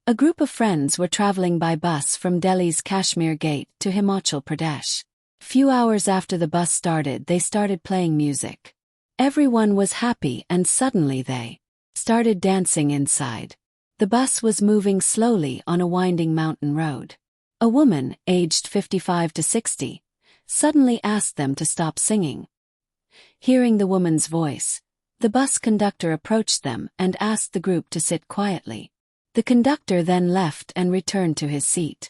A group of friends were traveling by bus from Delhi's Kashmir Gate to Himachal Pradesh. Few hours after the bus started, they started playing music. Everyone was happy and suddenly they started dancing inside. The bus was moving slowly on a winding mountain road. A woman, aged 55 to 60, suddenly asked them to stop singing. Hearing the woman's voice, the bus conductor approached them and asked the group to sit quietly. The conductor then left and returned to his seat.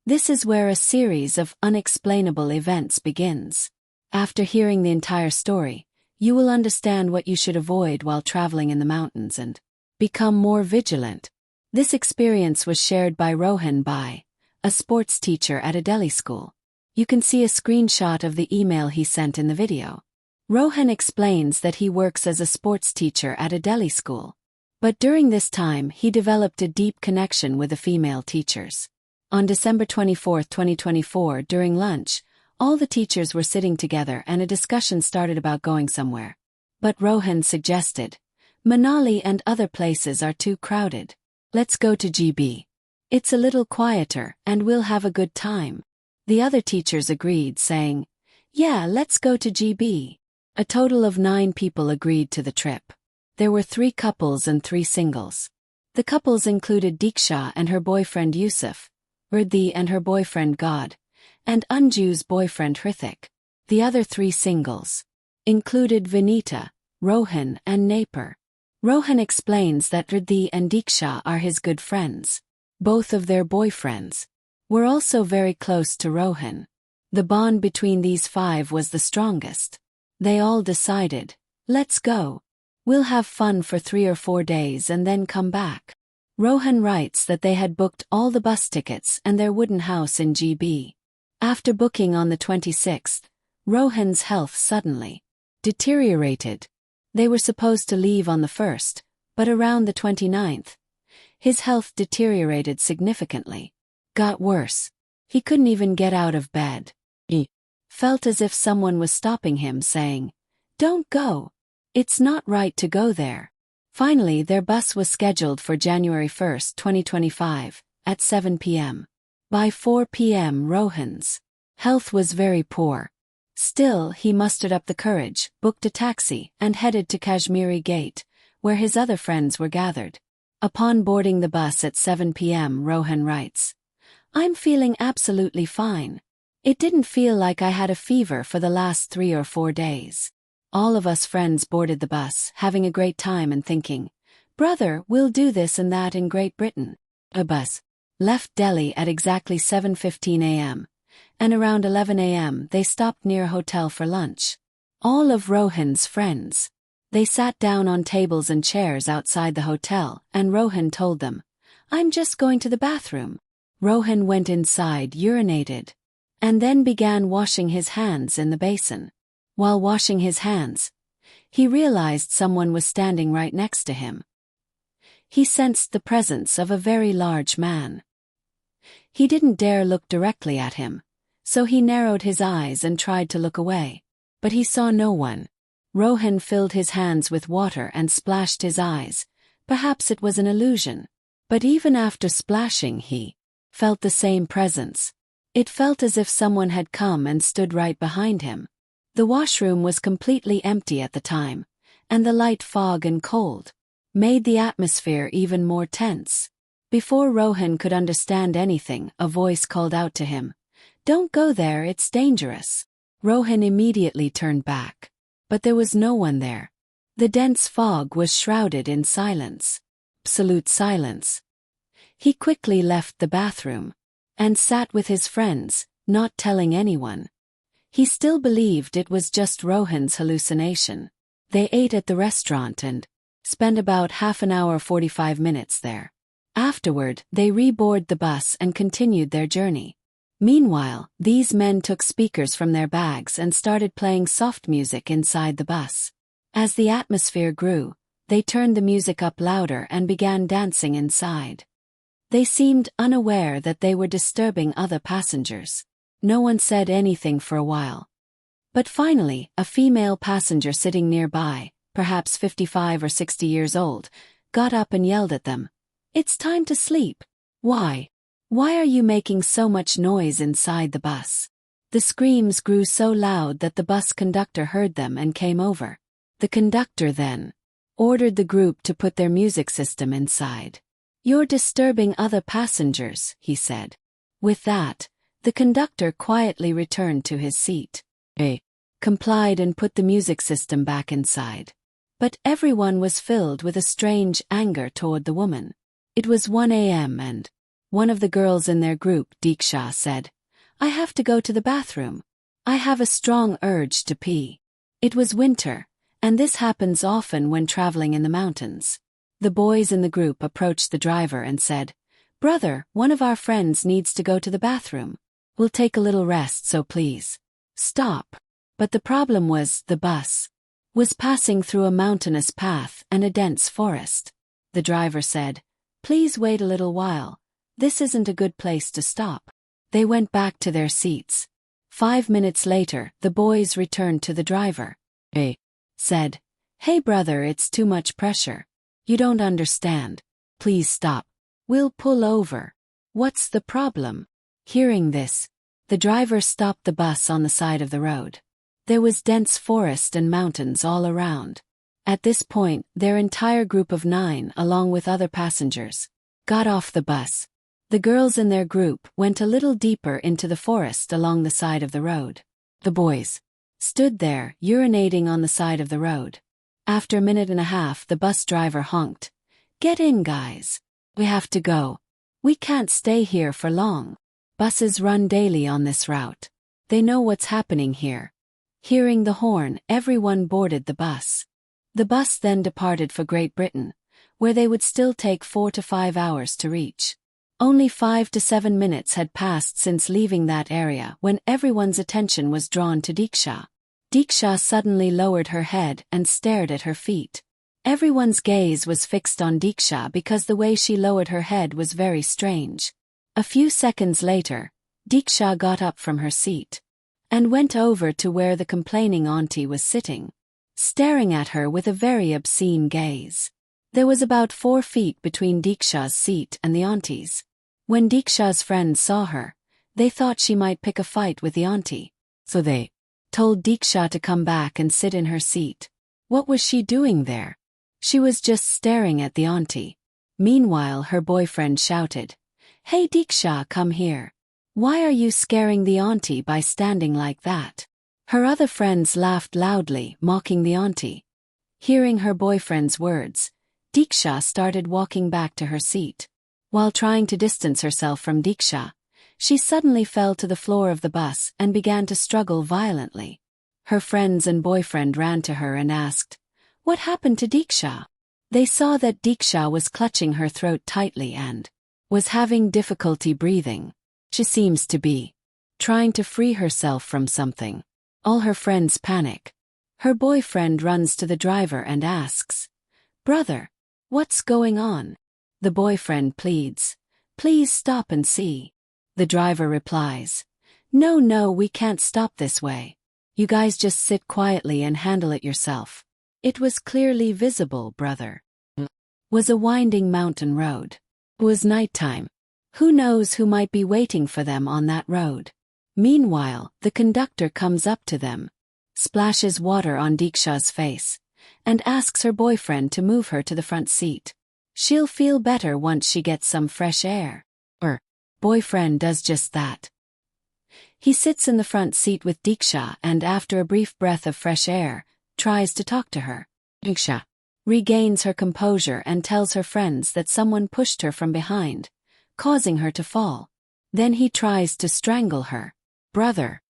This is where a series of unexplainable events begins. After hearing the entire story, you will understand what you should avoid while traveling in the mountains and become more vigilant. This experience was shared by Rohan Bhai, a sports teacher at a Delhi school. You can see a screenshot of the email he sent in the video. Rohan explains that he works as a sports teacher at a Delhi school. But during this time he developed a deep connection with the female teachers. On December 24, 2024, during lunch, all the teachers were sitting together and a discussion started about going somewhere. But Rohan suggested, "Manali and other places are too crowded. Let's go to Jibhi. It's a little quieter and we'll have a good time." The other teachers agreed, saying, "Yeah, let's go to Jibhi." A total of 9 people agreed to the trip. There were 3 couples and 3 singles. The couples included Diksha and her boyfriend Yusuf, Riddhi and her boyfriend God, and Anju's boyfriend Hrithik. The other 3 singles included Vinita, Rohan and Naper. Rohan explains that Riddhi and Diksha are his good friends. Both of their boyfriends were also very close to Rohan. The bond between these 5 was the strongest. They all decided, "Let's go. We'll have fun for 3 or 4 days and then come back." Rohan writes that they had booked all the bus tickets and their wooden house in GB. After booking on the 26th, Rohan's health suddenly deteriorated. They were supposed to leave on the 1st, but around the 29th, his health deteriorated significantly. Got worse. He couldn't even get out of bed. He felt as if someone was stopping him, saying, "Don't go. It's not right to go there." Finally, their bus was scheduled for January 1, 2025, at 7 p.m. By 4 p.m. Rohan's health was very poor. Still, he mustered up the courage, booked a taxi, and headed to Kashmiri Gate, where his other friends were gathered. Upon boarding the bus at 7 p.m., Rohan writes, "I'm feeling absolutely fine. It didn't feel like I had a fever for the last 3 or 4 days." All of us friends boarded the bus, having a great time and thinking, "Brother, we'll do this and that in Great Britain." A bus left Delhi at exactly 7:15 a.m., and around 11 a.m. they stopped near a hotel for lunch. All of Rohan's friends. They sat down on tables and chairs outside the hotel, and Rohan told them, "I'm just going to the bathroom." Rohan went inside, urinated, and then began washing his hands in the basin. While washing his hands, he realized someone was standing right next to him. He sensed the presence of a very large man. He didn't dare look directly at him, so he narrowed his eyes and tried to look away. But he saw no one. Rohan filled his hands with water and splashed his eyes. Perhaps it was an illusion. But even after splashing, he felt the same presence. It felt as if someone had come and stood right behind him. The washroom was completely empty at the time, and the light fog and cold made the atmosphere even more tense. Before Rohan could understand anything, a voice called out to him, "Don't go there, it's dangerous." Rohan immediately turned back. But there was no one there. The dense fog was shrouded in silence. Absolute silence. He quickly left the bathroom and sat with his friends, not telling anyone. He still believed it was just Rohan's hallucination. They ate at the restaurant and spent about half an hour 45 minutes there. Afterward, they reboarded the bus and continued their journey. Meanwhile, these men took speakers from their bags and started playing soft music inside the bus. As the atmosphere grew, they turned the music up louder and began dancing inside. They seemed unaware that they were disturbing other passengers. No one said anything for a while. But finally, a female passenger sitting nearby, perhaps 55 or 60 years old, got up and yelled at them, It's time to sleep. Why? Why are you making so much noise inside the bus? The screams grew so loud that the bus conductor heard them and came over. The conductor then ordered the group to put their music system inside. You're disturbing other passengers, he said. With that, the conductor quietly returned to his seat. They complied and put the music system back inside. But everyone was filled with a strange anger toward the woman. It was 1 a.m. and one of the girls in their group, Diksha, said, I have to go to the bathroom. I have a strong urge to pee. It was winter, and this happens often when traveling in the mountains. The boys in the group approached the driver and said, Brother, one of our friends needs to go to the bathroom. We'll take a little rest, so please stop. But the problem was the bus was passing through a mountainous path and a dense forest. The driver said, Please wait a little while. This isn't a good place to stop. They went back to their seats. 5 minutes later, the boys returned to the driver. He said, Hey brother, it's too much pressure. You don't understand. Please stop. We'll pull over. What's the problem? Hearing this, the driver stopped the bus on the side of the road. There was dense forest and mountains all around. At this point, their entire group of 9, along with other passengers, got off the bus. The girls in their group went a little deeper into the forest along the side of the road. The boys stood there, urinating on the side of the road. After a minute and a half, the bus driver honked. Get in, guys. We have to go. We can't stay here for long. Buses run daily on this route. They know what's happening here. Hearing the horn, everyone boarded the bus. The bus then departed for Great Britain, where they would still take 4 to 5 hours to reach. Only 5 to 7 minutes had passed since leaving that area when everyone's attention was drawn to Diksha. Diksha suddenly lowered her head and stared at her feet. Everyone's gaze was fixed on Diksha because the way she lowered her head was very strange. A few seconds later, Diksha got up from her seat and went over to where the complaining auntie was sitting, staring at her with a very obscene gaze. There was about 4 feet between Diksha's seat and the auntie's. When Diksha's friends saw her, they thought she might pick a fight with the auntie, so they told Diksha to come back and sit in her seat. What was she doing there? She was just staring at the auntie. Meanwhile, her boyfriend shouted, Hey Diksha, come here. Why are you scaring the auntie by standing like that? Her other friends laughed loudly, mocking the auntie. Hearing her boyfriend's words, Diksha started walking back to her seat. While trying to distance herself from Diksha, she suddenly fell to the floor of the bus and began to struggle violently. Her friends and boyfriend ran to her and asked, What happened to Diksha? They saw that Diksha was clutching her throat tightly and was having difficulty breathing. She seems to be trying to free herself from something. All her friends panic. Her boyfriend runs to the driver and asks, Brother, what's going on? The boyfriend pleads, Please stop and see. The driver replies, No, we can't stop this way. You guys just sit quietly and handle it yourself. It was clearly visible, brother. Was a winding mountain road. It was nighttime. Who knows who might be waiting for them on that road? Meanwhile, the conductor comes up to them, splashes water on Diksha's face, and asks her boyfriend to move her to the front seat. She'll feel better once she gets some fresh air. Her boyfriend does just that. He sits in the front seat with Diksha and after a brief breath of fresh air, tries to talk to her. Diksha regains her composure and tells her friends that someone pushed her from behind, causing her to fall. Then he tries to strangle her. Brother,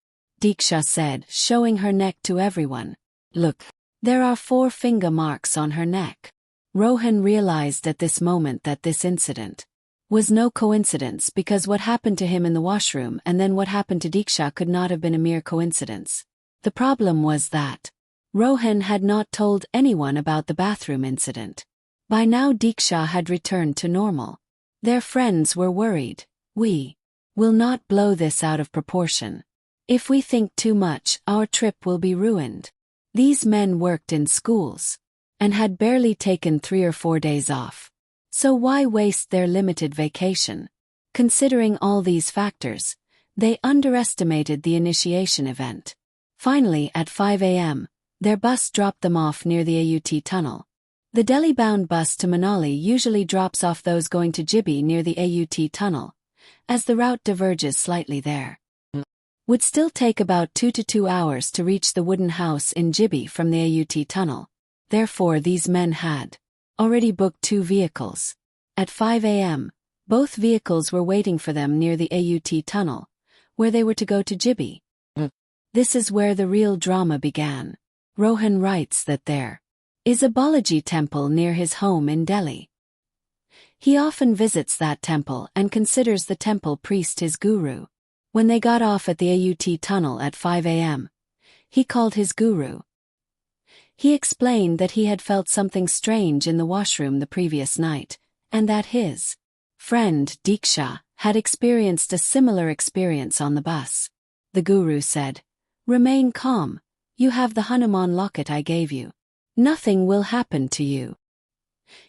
Diksha said, showing her neck to everyone. Look, there are 4 finger marks on her neck. Rohan realized at this moment that this incident was no coincidence because what happened to him in the washroom and then what happened to Diksha could not have been a mere coincidence. The problem was that Rohan had not told anyone about the bathroom incident. By now Diksha had returned to normal. Their friends were worried. We will not blow this out of proportion. If we think too much, our trip will be ruined. These men worked in schools and had barely taken 3 or 4 days off. So why waste their limited vacation? Considering all these factors, they underestimated the initiation event. Finally, at 5 a.m., their bus dropped them off near the AUT tunnel. The Delhi-bound bus to Manali usually drops off those going to Jibhi near the AUT tunnel, as the route diverges slightly there. Would still take about 2 hours to reach the wooden house in Jibhi from the AUT tunnel. Therefore, these men had already booked 2 vehicles. At 5 a.m., both vehicles were waiting for them near the AUT tunnel, where they were to go to Jibhi. This is where the real drama began. Rohan writes that there is a Balaji temple near his home in Delhi. He often visits that temple and considers the temple priest his guru. When they got off at the AUT tunnel at 5 a.m., he called his guru. He explained that he had felt something strange in the washroom the previous night, and that his friend Diksha had experienced a similar experience on the bus. The guru said, "Remain calm, you have the Hanuman locket I gave you. Nothing will happen to you."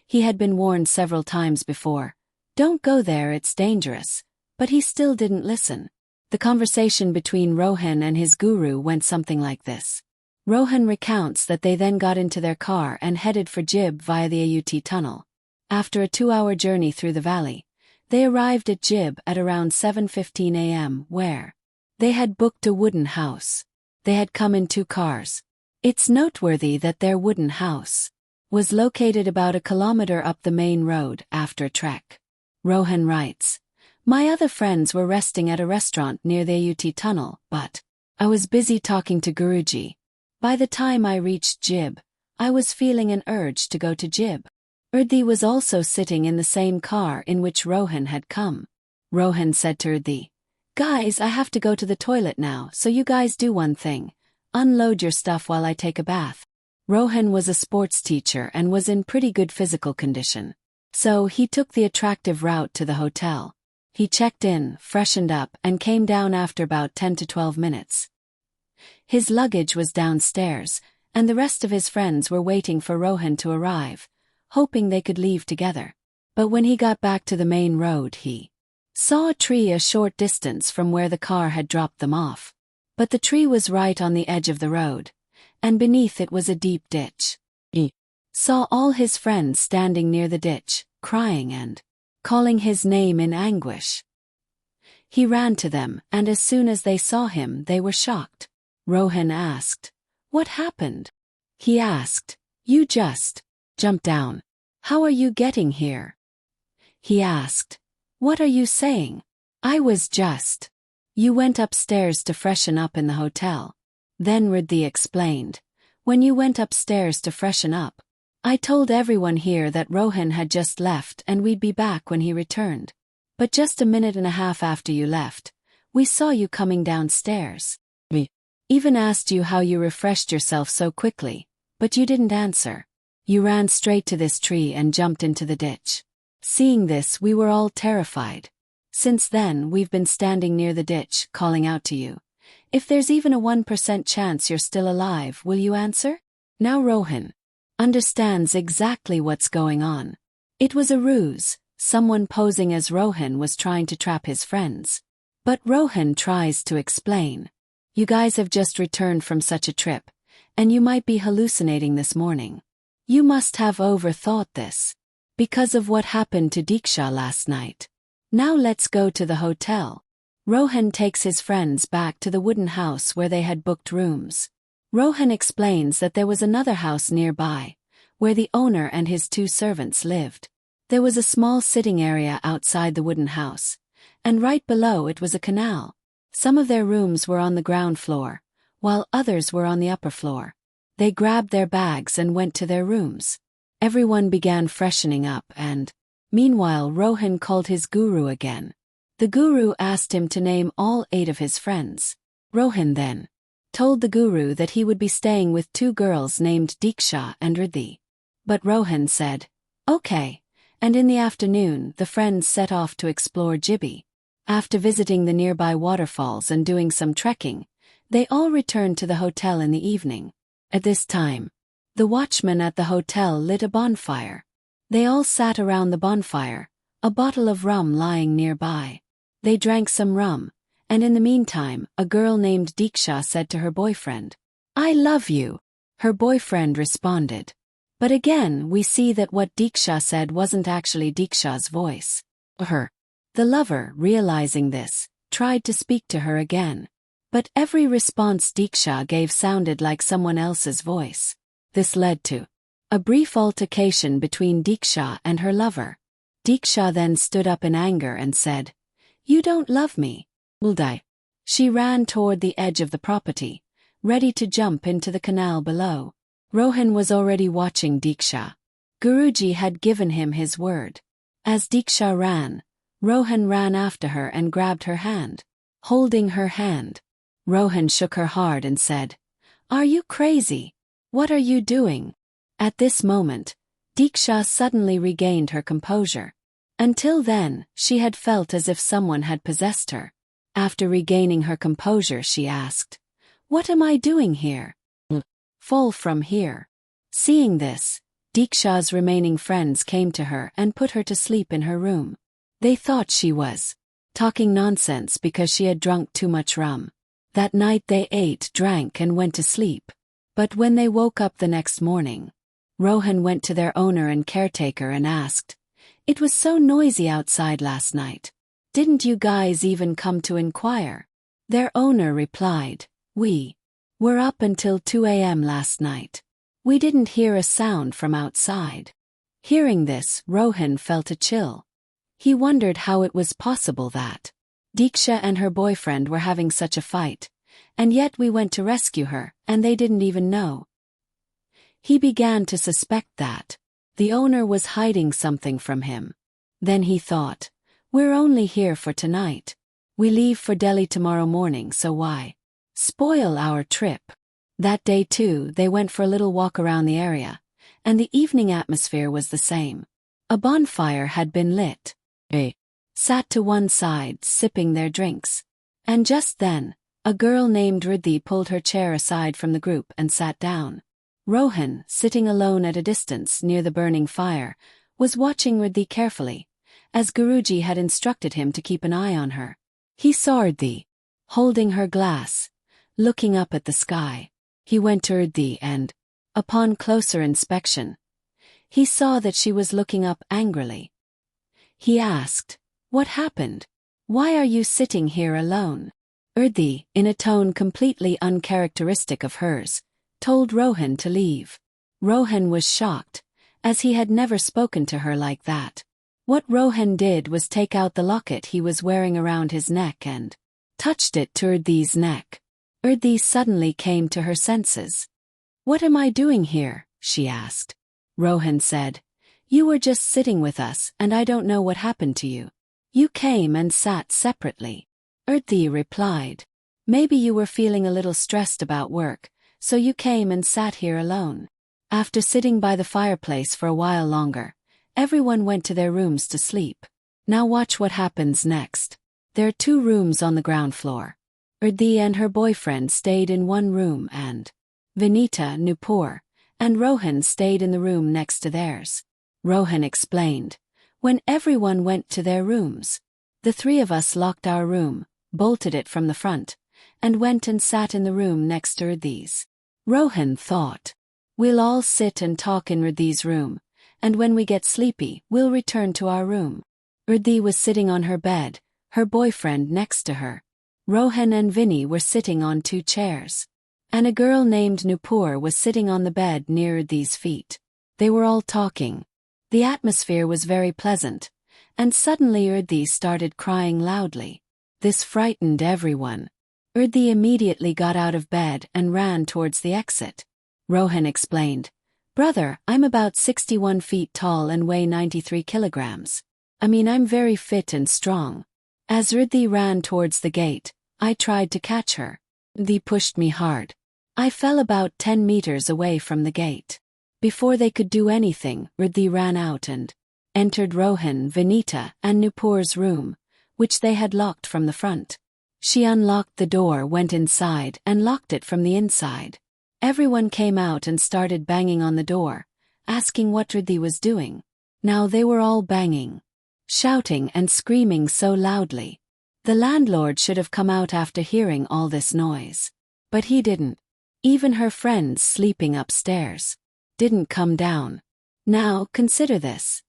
He had been warned several times before, "Don't go there, it's dangerous," but he still didn't listen. The conversation between Rohan and his guru went something like this. Rohan recounts that they then got into their car and headed for Jib via the AUT tunnel. After a 2-hour journey through the valley, they arrived at Jib at around 7:15 a.m. where they had booked a wooden house. They had come in 2 cars. It's noteworthy that their wooden house was located about a kilometer up the main road after a trek. Rohan writes, "My other friends were resting at a restaurant near the AUT tunnel, but I was busy talking to Guruji. By the time I reached Jib, I was feeling an urge to go to Jib." Urdi was also sitting in the same car in which Rohan had come. Rohan said to Urdi, "Guys, I have to go to the toilet now, so you guys do one thing. Unload your stuff while I take a bath." Rohan was a sports teacher and was in pretty good physical condition. So he took the attractive route to the hotel. He checked in, freshened up, and came down after about 10 to 12 minutes. His luggage was downstairs, and the rest of his friends were waiting for Rohan to arrive, hoping they could leave together. But when he got back to the main road, he saw a tree a short distance from where the car had dropped them off. But the tree was right on the edge of the road, and beneath it was a deep ditch. He saw all his friends standing near the ditch, crying and calling his name in anguish. He ran to them, and as soon as they saw him, they were shocked. Rohan asked, "What happened?" He asked, "You just jumped down. How are you getting here?" He asked, "What are you saying?" "I was just..." "You went upstairs to freshen up in the hotel." Then Riddhi explained, "When you went upstairs to freshen up, I told everyone here that Rohan had just left and we'd be back when he returned. But just a minute and a half after you left, we saw you coming downstairs. We even asked you how you refreshed yourself so quickly, but you didn't answer. You ran straight to this tree and jumped into the ditch. Seeing this, we were all terrified. Since then, we've been standing near the ditch, calling out to you. If there's even a 1% chance you're still alive, will you answer?" Now Rohan understands exactly what's going on. It was a ruse. Someone posing as Rohan was trying to trap his friends. But Rohan tries to explain. "You guys have just returned from such a trip, and you might be hallucinating this morning. You must have overthought this, because of what happened to Diksha last night. Now let's go to the hotel." Rohan takes his friends back to the wooden house where they had booked rooms. Rohan explains that there was another house nearby, where the owner and his 2 servants lived. There was a small sitting area outside the wooden house, and right below it was a canal. Some of their rooms were on the ground floor, while others were on the upper floor. They grabbed their bags and went to their rooms. Everyone began freshening up and, meanwhile, Rohan called his guru again. The guru asked him to name all 8 of his friends. Rohan then told the guru that he would be staying with 2 girls named Diksha and Riddhi. But Rohan said, "Okay," and in the afternoon the friends set off to explore Jibhi. After visiting the nearby waterfalls and doing some trekking, they all returned to the hotel in the evening. At this time, the watchman at the hotel lit a bonfire. They all sat around the bonfire, a bottle of rum lying nearby. They drank some rum, and in the meantime, a girl named Diksha said to her boyfriend, "I love you." Her boyfriend responded. But again we see that what Diksha said wasn't actually Diksha's voice. The lover, realizing this, tried to speak to her again. But every response Diksha gave sounded like someone else's voice. This led to a brief altercation between Diksha and her lover. Diksha then stood up in anger and said, "You don't love me. Will die." She ran toward the edge of the property, ready to jump into the canal below. Rohan was already watching Diksha. Guruji had given him his word. As Diksha ran, Rohan ran after her and grabbed her hand. Holding her hand, Rohan shook her hard and said, "Are you crazy? What are you doing?" At this moment, Diksha suddenly regained her composure. Until then, she had felt as if someone had possessed her. After regaining her composure, she asked, "What am I doing here?" "Fall from here." Seeing this, Diksha's remaining friends came to her and put her to sleep in her room. They thought she was talking nonsense because she had drunk too much rum. That night they ate, drank and went to sleep. But when they woke up the next morning, Rohan went to their owner and caretaker and asked, "It was so noisy outside last night. Didn't you guys even come to inquire?" Their owner replied, "We were up until 2 a.m. last night. We didn't hear a sound from outside." Hearing this, Rohan felt a chill. He wondered how it was possible that Diksha and her boyfriend were having such a fight, and yet we went to rescue her, and they didn't even know. He began to suspect that the owner was hiding something from him. Then he thought, "We're only here for tonight. We leave for Delhi tomorrow morning, so why spoil our trip?" That day too, they went for a little walk around the area, and the evening atmosphere was the same. A bonfire had been lit. They sat to one side, sipping their drinks. And just then, a girl named Riddhi pulled her chair aside from the group and sat down. Rohan, sitting alone at a distance near the burning fire, was watching Riddhi carefully, as Guruji had instructed him to keep an eye on her. He saw Riddhi holding her glass, looking up at the sky. He went to Riddhi and, upon closer inspection, he saw that she was looking up angrily. He asked, "What happened? Why are you sitting here alone?" Riddhi, in a tone completely uncharacteristic of hers, told Rohan to leave. Rohan was shocked, as he had never spoken to her like that. What Rohan did was take out the locket he was wearing around his neck and touched it to Riddhi's neck. Riddhi suddenly came to her senses. "What am I doing here?" she asked. Rohan said, "You were just sitting with us and I don't know what happened to you. You came and sat separately." Riddhi replied, "Maybe you were feeling a little stressed about work, so you came and sat here alone." After sitting by the fireplace for a while longer, everyone went to their rooms to sleep. Now watch what happens next. There are 2 rooms on the ground floor. Riddhi and her boyfriend stayed in one room and Vinita, Nupur, and Rohan stayed in the room next to theirs. Rohan explained, "When everyone went to their rooms, the 3 of us locked our room, bolted it from the front, and went and sat in the room next to Riddhi's." Rohan thought, "We'll all sit and talk in Riddhi's room, and when we get sleepy, we'll return to our room." Riddhi was sitting on her bed, her boyfriend next to her. Rohan and Vinny were sitting on 2 chairs. And a girl named Nupur was sitting on the bed near Riddhi's feet. They were all talking. The atmosphere was very pleasant, and suddenly Riddhi started crying loudly. This frightened everyone. Riddhi immediately got out of bed and ran towards the exit. Rohan explained, "Brother, I'm about 61 feet tall and weigh 93 kilograms. I'm very fit and strong." As Riddhi ran towards the gate, I tried to catch her. Riddhi pushed me hard. I fell about 10 meters away from the gate. Before they could do anything, Riddhi ran out and entered Rohan, Vinita, and Nupur's room, which they had locked from the front. She unlocked the door, went inside, and locked it from the inside. Everyone came out and started banging on the door, asking what Riddhi was doing. Now they were all banging, shouting and screaming so loudly. The landlord should have come out after hearing all this noise. But he didn't. Even her friends sleeping upstairs didn't come down. Now, consider this.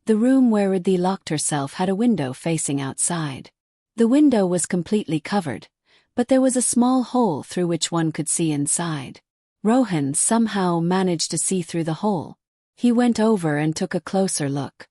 The room where Riddhi locked herself had a window facing outside. The window was completely covered, but there was a small hole through which one could see inside. Rohan somehow managed to see through the hole. He went over and took a closer look.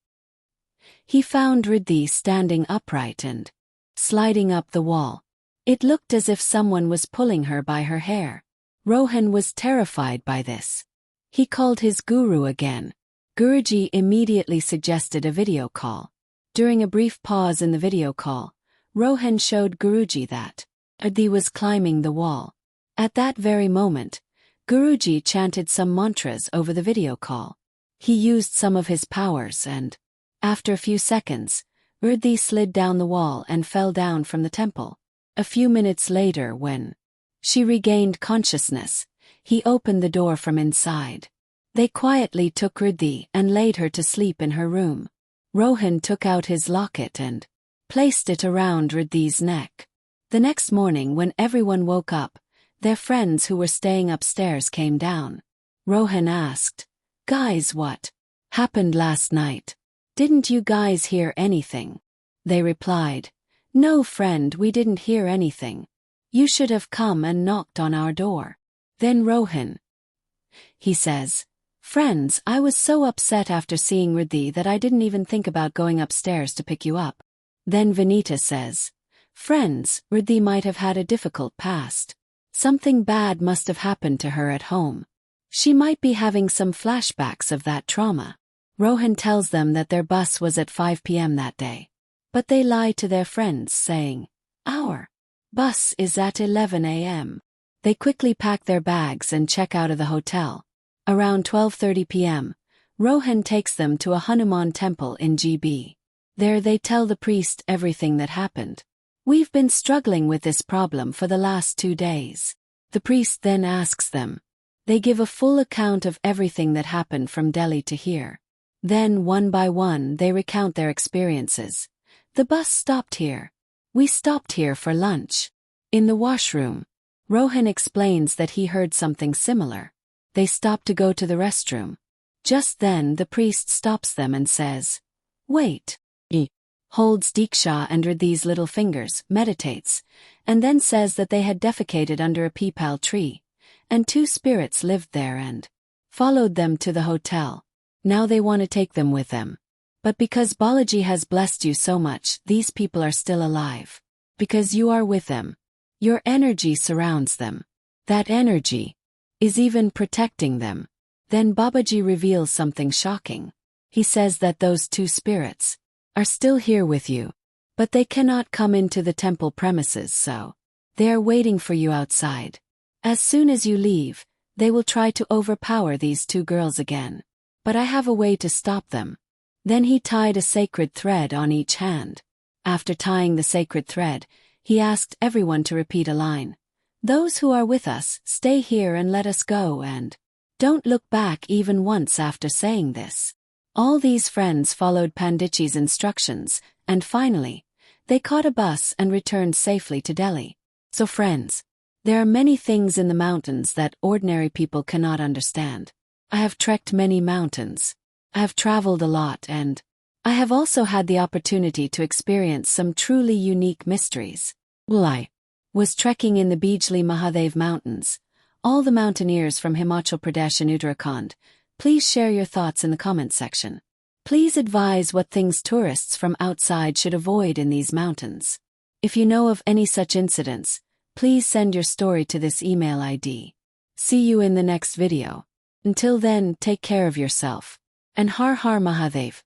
He found Riddhi standing upright and sliding up the wall. It looked as if someone was pulling her by her hair. Rohan was terrified by this. He called his guru again. Guruji immediately suggested a video call. During a brief pause in the video call, Rohan showed Guruji that Riddhi was climbing the wall. At that very moment, Guruji chanted some mantras over the video call. He used some of his powers and, after a few seconds, Riddhi slid down the wall and fell down from the temple. A few minutes later, when she regained consciousness, he opened the door from inside. They quietly took Riddhi and laid her to sleep in her room. Rohan took out his locket and placed it around Riddhi's neck. The next morning, when everyone woke up, their friends who were staying upstairs came down. Rohan asked, "Guys, what happened last night? Didn't you guys hear anything?" They replied, "No, friend, we didn't hear anything. You should have come and knocked on our door." Then Rohan, he says, "Friends, I was so upset after seeing Riddhi that I didn't even think about going upstairs to pick you up." Then Vinita says, "Friends, Riddhi might have had a difficult past. Something bad must have happened to her at home. She might be having some flashbacks of that trauma." Rohan tells them that their bus was at 5 p.m. that day. But they lie to their friends, saying, "Our bus is at 11 a.m. They quickly pack their bags and check out of the hotel. Around 12:30 p.m., Rohan takes them to a Hanuman temple in Jibhi. There they tell the priest everything that happened. "We've been struggling with this problem for the last 2 days. The priest then asks them. They give a full account of everything that happened from Delhi to here. Then, one by one, they recount their experiences. "The bus stopped here. We stopped here for lunch. In the washroom." Rohan explains that he heard something similar. They stop to go to the restroom. Just then the priest stops them and says, "Wait." He holds Diksha under these little fingers, meditates, and then says that they had defecated under a peepal tree, and 2 spirits lived there and followed them to the hotel. Now they want to take them with them. But because Balaji has blessed you so much, these people are still alive. Because you are with them. Your energy surrounds them. That energy is even protecting them. Then Babaji reveals something shocking. He says that those 2 spirits are still here with you, but they cannot come into the temple premises, so they are waiting for you outside. As soon as you leave, they will try to overpower these 2 girls again. But I have a way to stop them." Then he tied a sacred thread on each hand. After tying the sacred thread, he asked everyone to repeat a line. "Those who are with us, stay here and let us go, and don't look back even once." After saying this, all these friends followed Panditji's instructions, and finally, they caught a bus and returned safely to Delhi. So friends, there are many things in the mountains that ordinary people cannot understand. I have trekked many mountains. I have traveled a lot, and I have also had the opportunity to experience some truly unique mysteries. I was trekking in the Bijli Mahadev Mountains. All the mountaineers from Himachal Pradesh and Uttarakhand, please share your thoughts in the comment section. Please advise what things tourists from outside should avoid in these mountains. If you know of any such incidents, please send your story to this email ID. See you in the next video. Until then, take care of yourself. And Har Har Mahadev.